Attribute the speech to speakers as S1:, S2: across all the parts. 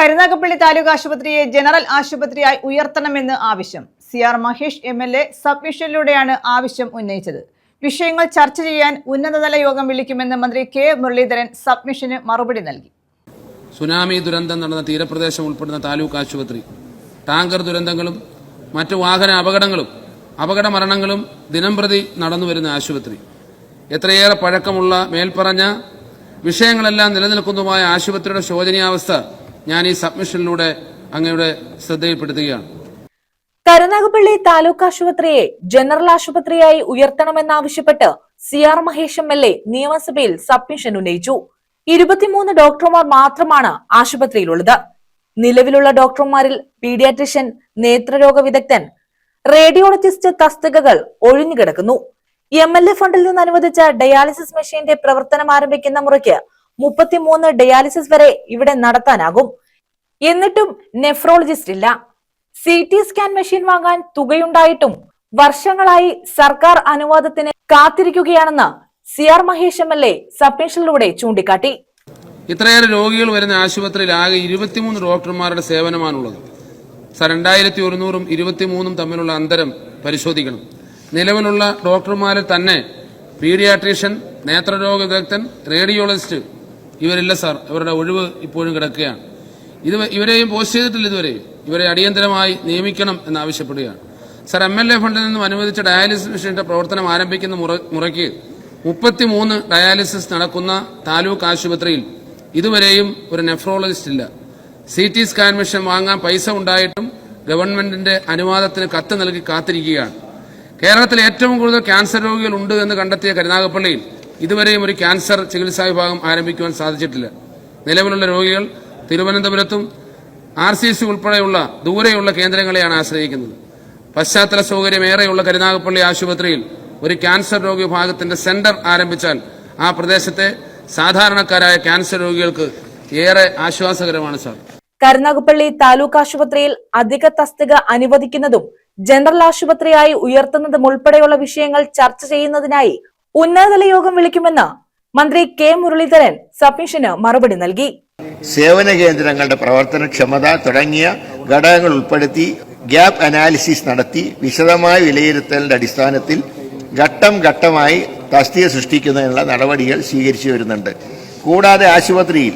S1: കരുനാഗപ്പള്ളി താലൂക്ക് ആശുപത്രിയെ ജനറൽ ആശുപത്രിയായി ഉയർത്തണമെന്ന് ആവശ്യം. CR Mahesh MLA സബ്മിഷനിലൂടെയാണ് ആവശ്യം ഉന്നയിച്ചത്. വിഷയങ്ങൾ ചർച്ച ചെയ്യാൻ ഉന്നതതല യോഗം വിളിക്കുമെന്ന് മന്ത്രി K മുരളീധരൻ സബ്മിഷന് മറുപടി നൽകി.
S2: സുനാമി ദുരന്തം നടന്ന തീരപ്രദേശം ഉൾപ്പെടുന്ന താലൂക്ക് ആശുപത്രി, ടാങ്കർ ദുരന്തങ്ങളും മറ്റു വാഹന അപകടങ്ങളും അപകട മരണങ്ങളും ദിനംപ്രതി നടന്നുവരുന്ന ആശുപത്രി, എത്രയേറെ പഴക്കമുള്ള മേൽപ്പറഞ്ഞ വിഷയങ്ങളെല്ലാം നിലനിൽക്കുന്നതുമായ ആശുപത്രിയുടെ ശോചനീയാവസ്ഥ ഞാൻ ഈ സബ്മിഷനിലൂടെ അങ്ങയുടെ ശ്രദ്ധയിൽപ്പെടുത്തുകയാണ്.
S3: കരുനാഗപ്പള്ളി താലൂക്ക് ആശുപത്രിയെ ജനറൽ ആശുപത്രിയായി ഉയർത്തണമെന്നാവശ്യപ്പെട്ട് CR മഹേഷ് MLA നിയമസഭയിൽ സബ്മിഷൻ ഉന്നയിച്ചു. 23 ഡോക്ടർമാർ മാത്രമാണ് ആശുപത്രിയിലുള്ളത്. നിലവിലുള്ള ഡോക്ടർമാരിൽ പീഡിയാട്രിഷ്യൻ, നേത്രരോഗ വിദഗ്ധൻ, റേഡിയോളജിസ്റ്റ് തസ്തികകൾ ഒഴിഞ്ഞുകിടക്കുന്നു. MLA ഫണ്ടിൽ നിന്ന് അനുവദിച്ച ഡയാലിസിസ് മെഷീന്റെ പ്രവർത്തനം ആരംഭിക്കുന്ന മുറയ്ക്ക് 33 ഡയാലിസിസ് വരെ ഇവിടെ നടത്താനാകും. എന്നിട്ടും നെഫ്രോളജിസ്റ്റ് ഇല്ല. CT സ്കാൻ മെഷീൻ വാങ്ങാൻ തുകയുണ്ടായിട്ടും വർഷങ്ങളായി സർക്കാർ അനുവാദത്തിന് കാത്തിരിക്കുകയാണെന്ന് CR മഹേഷ് MLA സബ്മിഷനിലൂടെ ചൂണ്ടിക്കാട്ടി.
S2: ഇത്രയേറെ രോഗികൾ വരുന്ന ആശുപത്രിയിൽ ആകെ 23 ഡോക്ടർമാരുടെ സേവനമാണുള്ളത്. 2100-ഉം 23-ഉം തമ്മിലുള്ള അന്തരം പരിശോധിക്കണം. നിലവിലുള്ള ഡോക്ടർമാരിൽ തന്നെ പീഡിയാട്രീഷ്യൻ, നേത്രരോഗ വിദഗ്ധൻ, റേഡിയോളജിസ്റ്റ് ഇവരില്ല സാർ. ഇവരുടെ ഒഴിവ് ഇപ്പോഴും കിടക്കുകയാണ്. ഇവരെയും പോസ്റ്റ് ചെയ്തിട്ടില്ല. ഇവരെ അടിയന്തരമായി നിയമിക്കണം എന്നാവശ്യപ്പെടുകയാണ്. സാർ, MLA ഫണ്ടിൽ നിന്നും അനുവദിച്ച ഡയാലിസിസ് മെഷീന്റെ പ്രവർത്തനം ആരംഭിക്കുന്ന മുറയ്ക്ക് 33 ഡയാലിസിസ് നടക്കുന്ന താലൂക്ക് ആശുപത്രിയിൽ ഇതുവരെയും ഒരു നെഫ്രോളജിസ്റ്റ് ഇല്ല. CT സ്കാൻ മെഷീൻ വാങ്ങാൻ പൈസ ഉണ്ടായിട്ടും ഗവൺമെന്റിന്റെ അനുവാദത്തിന് കത്ത് നൽകി കാത്തിരിക്കുകയാണ്. കേരളത്തിൽ ഏറ്റവും കൂടുതൽ ക്യാൻസർ രോഗികൾ ഉണ്ട് എന്ന് കണ്ടെത്തിയ കരുനാഗപ്പള്ളിയിൽ ഇതുവരെയും ഒരു ക്യാൻസർ ചികിത്സാ വിഭാഗം ആരംഭിക്കുവാൻ സാധിച്ചിട്ടില്ല. നിലവിലുള്ള രോഗികൾ തിരുവനന്തപുരത്തും RCC ഉൾപ്പെടെയുള്ള ദൂരെയുള്ള കേന്ദ്രങ്ങളെയാണ് ആശ്രയിക്കുന്നത്. പശ്ചാത്തല സൗകര്യമേറെയുള്ള കരുനാഗപ്പള്ളി ആശുപത്രിയിൽ ഒരു ക്യാൻസർ രോഗ വിഭാഗത്തിന്റെ സെന്റർ ആരംഭിച്ചാൽ ആ പ്രദേശത്തെ സാധാരണക്കാരായ ക്യാൻസർ രോഗികൾക്ക് ഏറെ ആശ്വാസകരമാണ് സാർ.
S3: കരുനാഗപ്പള്ളി താലൂക്ക് ആശുപത്രിയിൽ അധിക തസ്തിക അനുവദിക്കുന്നതും ജനറൽ ആശുപത്രിയായി ഉയർത്തുന്നതും ഉൾപ്പെടെയുള്ള വിഷയങ്ങൾ ചർച്ച ചെയ്യുന്നതിനായി ഉന്നതതല യോഗം വിളിക്കുമെന്ന് മന്ത്രി K മുരളീധരൻ സബ്മിഷന് മറുപടി നൽകി.
S4: സേവന കേന്ദ്രങ്ങളുടെ പ്രവർത്തനക്ഷമത തുടങ്ങിയ ഘടകങ്ങൾ ഉൾപ്പെടുത്തി ഗ്യാപ്പ് അനാലിസിസ് നടത്തി വിശദമായ വിലയിരുത്തലിന്റെ അടിസ്ഥാനത്തിൽ ഘട്ടം ഘട്ടമായി തസ്തിക സൃഷ്ടിക്കുന്നതിനുള്ള നടപടികൾ സ്വീകരിച്ചു വരുന്നുണ്ട്. കൂടാതെ ആശുപത്രിയിൽ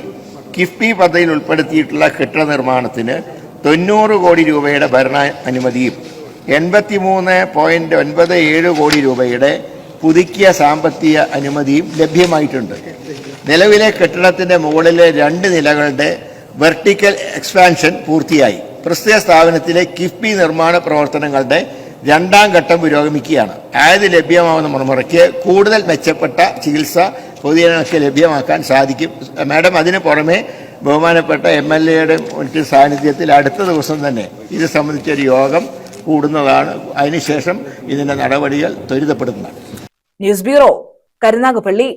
S4: കിഫ്ബി പദ്ധതിയിൽ ഉൾപ്പെടുത്തിയിട്ടുള്ള കെട്ടിട നിർമ്മാണത്തിന് 90 കോടി രൂപയുടെ ഭരണ അനുമതിയും 83.97 കോടി രൂപയുടെ പുതുക്കിയ സാമ്പത്തിക അനുമതിയും ലഭ്യമായിട്ടുണ്ട്. നിലവിലെ കെട്ടിടത്തിന്റെ മുകളിലെ 2 നിലകളുടെ വെർട്ടിക്കൽ എക്സ്പാൻഷൻ പൂർത്തിയായി. പ്രസ്തുത സ്ഥാപനത്തിലെ കിഫ്ബി നിർമ്മാണ പ്രവർത്തനങ്ങളുടെ 2ാം ഘട്ടം പുരോഗമിക്കുകയാണ്. ആയത് ലഭ്യമാവുന്ന മുറയ്ക്ക് കൂടുതൽ മെച്ചപ്പെട്ട ചികിത്സ പൊതുജനങ്ങൾക്ക് ലഭ്യമാക്കാൻ സാധിക്കും. മാഡം, അതിന് പുറമെ ബഹുമാനപ്പെട്ട MLAയുടെ മറ്റ് സാന്നിധ്യത്തിൽ അടുത്ത ദിവസം തന്നെ ഇത് സംബന്ധിച്ചൊരു യോഗം കൂടുന്നതാണ്. അതിനുശേഷം ഇതിന്റെ നടപടികൾ ത്വരിതപ്പെടുന്നതാണ്.
S3: News bureau, Karunagappally.